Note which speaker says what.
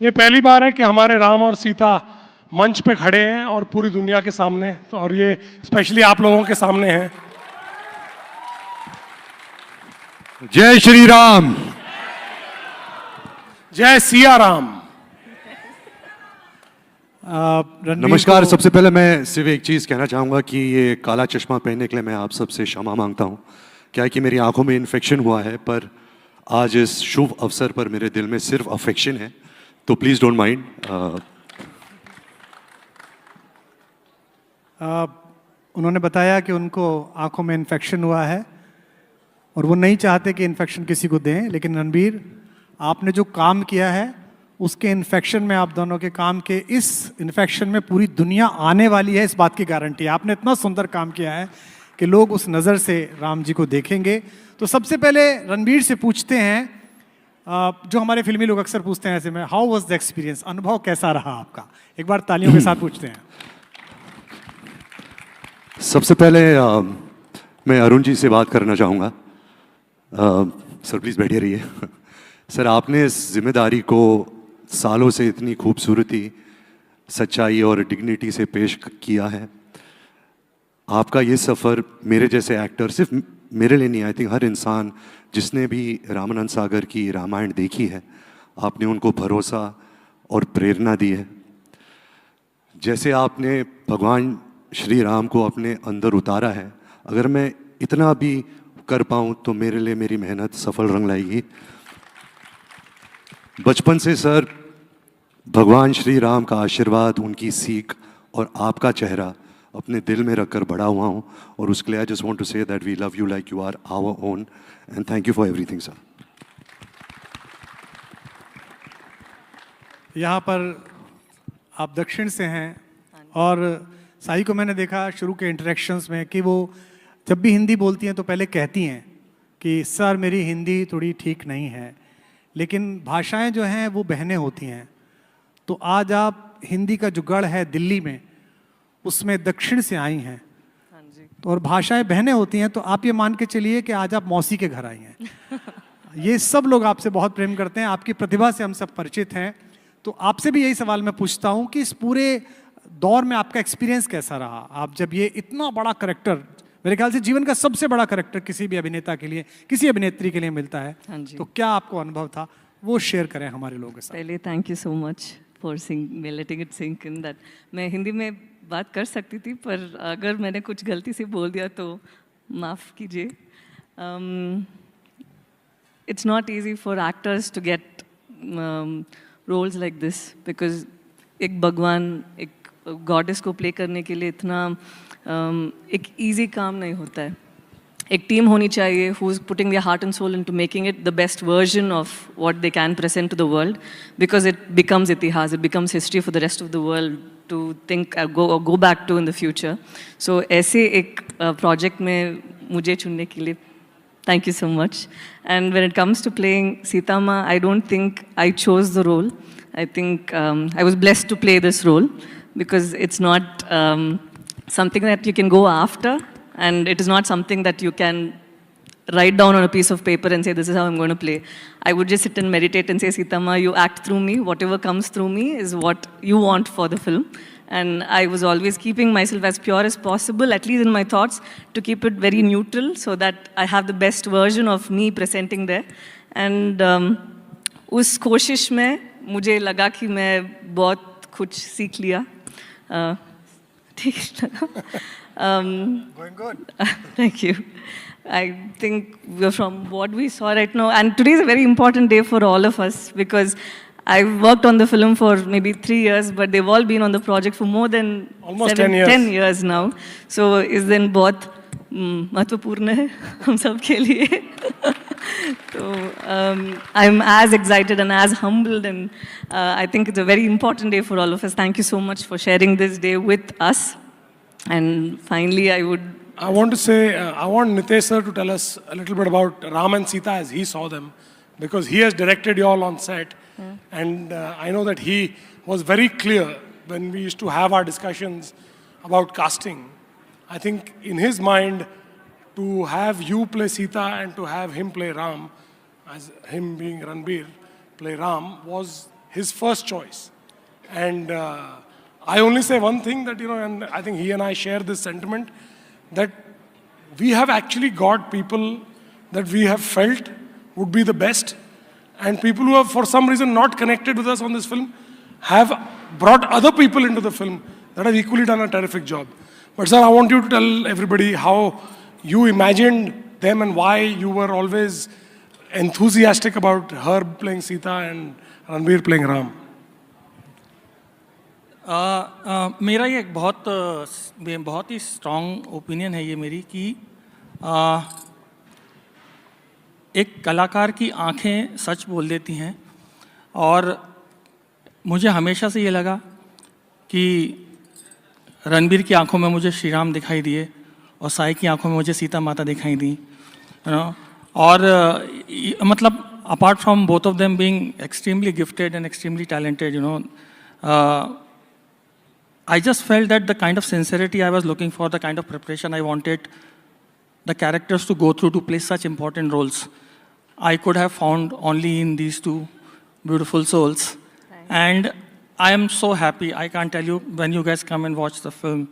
Speaker 1: ये पहली बार है कि हमारे राम और सीता मंच पे खड़े हैं और पूरी दुनिया के सामने, तो और ये स्पेशली आप लोगों के सामने हैं।
Speaker 2: जय श्री राम।
Speaker 1: जय सिया राम।
Speaker 2: नमस्कार। सबसे पहले मैं सिर्फ एक चीज़ कहना चाहूँगा कि ये काला चश्मा पहनने के लिए मैं आप सबसे क्षमा मांगता हूँ। क्या है कि मेरी आंखों में इन्फेक्शन हुआ है, पर आज इस शुभ अवसर पर मेरे दिल में सिर्फ अफेक्शन है, तो प्लीज़ डोंट माइंड।
Speaker 3: उन्होंने बताया कि उनको आंखों में इन्फेक्शन हुआ है और वो नहीं चाहते कि इन्फेक्शन किसी को दें, लेकिन रणबीर, आपने जो काम किया है उसके इन्फेक्शन में, आप दोनों के काम के इस इन्फेक्शन में पूरी दुनिया आने वाली है, इस बात की गारंटी है। आपने इतना सुंदर काम किया है कि लोग उस नज़र से राम जी को देखेंगे। तो सबसे पहले रणबीर से पूछते हैं, जो हमारे फिल्मी लोग अक्सर पूछते हैं ऐसे में, हाउ वाज द एक्सपीरियंस, अनुभव कैसा रहा आपका? एक बार तालियों के साथ पूछते हैं।
Speaker 2: सबसे पहले मैं अरुण जी से बात करना चाहूँगा। सर प्लीज़ बैठे रहिए। सर, आपने इस जिम्मेदारी को सालों से इतनी खूबसूरती, सच्चाई और डिग्निटी से पेश किया है। आपका ये सफ़र मेरे जैसे एक्टर, सिर्फ मेरे लिए नहीं, आई थिंक हर इंसान जिसने भी रामानंद सागर की रामायण देखी है, आपने उनको भरोसा और प्रेरणा दी है। जैसे आपने भगवान श्री राम को अपने अंदर उतारा है, अगर मैं इतना भी कर पाऊँ तो मेरे लिए मेरी मेहनत सफल रंग लाएगी। बचपन से सर भगवान श्री राम का आशीर्वाद, उनकी सीख और आपका चेहरा अपने दिल में रखकर बड़ा हुआ हूँ, और उसके लिए I just want to say that we love you like you are our own, and thank you for everything sir.
Speaker 3: यहाँ पर आप दक्षिण से हैं और साई को मैंने देखा शुरू के इंटरेक्शंस में कि वो जब भी हिंदी बोलती हैं तो पहले कहती हैं कि सर मेरी हिंदी थोड़ी ठीक नहीं है, लेकिन भाषाएं जो हैं वो बहनें होती हैं। तो आज आप हिंदी का जो गढ़ है दिल्ली में, उसमें दक्षिण से आई हैं।
Speaker 4: हाँ जी।
Speaker 3: तो और भाषाएं बहनें होती हैं, तो आप ये मान के चलिए कि आज आप मौसी के घर आई हैं। ये सब लोग आपसे बहुत प्रेम करते हैं, आपकी प्रतिभा से हम सब परिचित हैं। तो आपसे भी यही सवाल मैं पूछता हूँ कि इस पूरे दौर में आपका एक्सपीरियंस कैसा रहा? आप जब ये इतना बड़ा करेक्टर, मेरे ख्याल से जीवन का सबसे बड़ा करेक्टर किसी भी अभिनेता के लिए, किसी अभिनेत्री के लिए मिलता है,
Speaker 4: हाँ जी।
Speaker 3: तो क्या आपको अनुभव था, वो शेयर करें हमारे लोगों के साथ।
Speaker 4: पहले thank you so much for letting it sink in that मैं हिंदी में बात कर सकती थी, पर अगर मैंने कुछ गलती से बोल दिया तो माफ़ कीजिए। It's not easy for actors to get roles like this, because एक भगवान, एक गॉडेस को प्ले करने के लिए इतना एक ईजी काम नहीं होता है। एक टीम होनी चाहिए who is putting their heart and soul into making it the best version of what they can present to the world, because it becomes itihas, it becomes history for the rest of the world to think go back to in the future. So ऐसे एक project में मुझे चुनने के लिए thank you so much. And when it comes to playing Sita Ma, I don't think I chose the role. I think I was blessed to play this role because it's not something that you can go after. And it is not something that you can write down on a piece of paper and say, this is how I'm going to play. I would just sit and meditate and say, Sita Ma, you act through me. Whatever comes through me is what you want for the film. And I was always keeping myself as pure as possible, at least in my thoughts, to keep it very neutral so that I have the best version of me presenting there. And उस कोशिश में मुझे लगा कि मैं बहुत कुछ सीख लिया। ठीक लगा।
Speaker 3: Going good.
Speaker 4: Thank you. I think from what we saw right now, and today is a very important day for all of us because I've worked on the film for maybe 3 years, but they've all been on the project for more than
Speaker 1: almost 10
Speaker 4: years now. So इस दिन बहुत महत्वपूर्ण है हम सब के लिए. So I'm as excited and as humbled, and I think it's a very important day for all of us. Thank you so much for sharing this day with us. And finally, I
Speaker 1: want to say, I want Nitesh sir to tell us a little bit about Ram and Sita as he saw them, because he has directed you all on set. And I know that he was very clear when we used to have our discussions about casting. I think in his mind, to have you play Sita and to have him play Ram, as him being Ranbir, play Ram, was his first choice. And I only say one thing that, and I think he and I share this sentiment, that we have actually got people that we have felt would be the best, and people who have for some reason not connected with us on this film have brought other people into the film that have equally done a terrific job. But sir, I want you to tell everybody how you imagined them and why you were always enthusiastic about her playing Sita and Ranbir playing Ram.
Speaker 5: मेरा ये एक बहुत ही strong opinion है ये मेरी कि एक कलाकार की आंखें सच बोल देती हैं, और मुझे हमेशा से ये लगा कि रणबीर की आंखों में मुझे श्री राम दिखाई दिए और साई की आंखों में मुझे सीता माता दिखाई दी, और मतलब apart from both of them being extremely gifted and extremely talented, I just felt that the kind of sincerity I was looking for, the kind of preparation I wanted the characters to go through to play such important roles, I could have found only in these two beautiful souls. And I am so happy. I can't tell you, when you guys come and watch the film,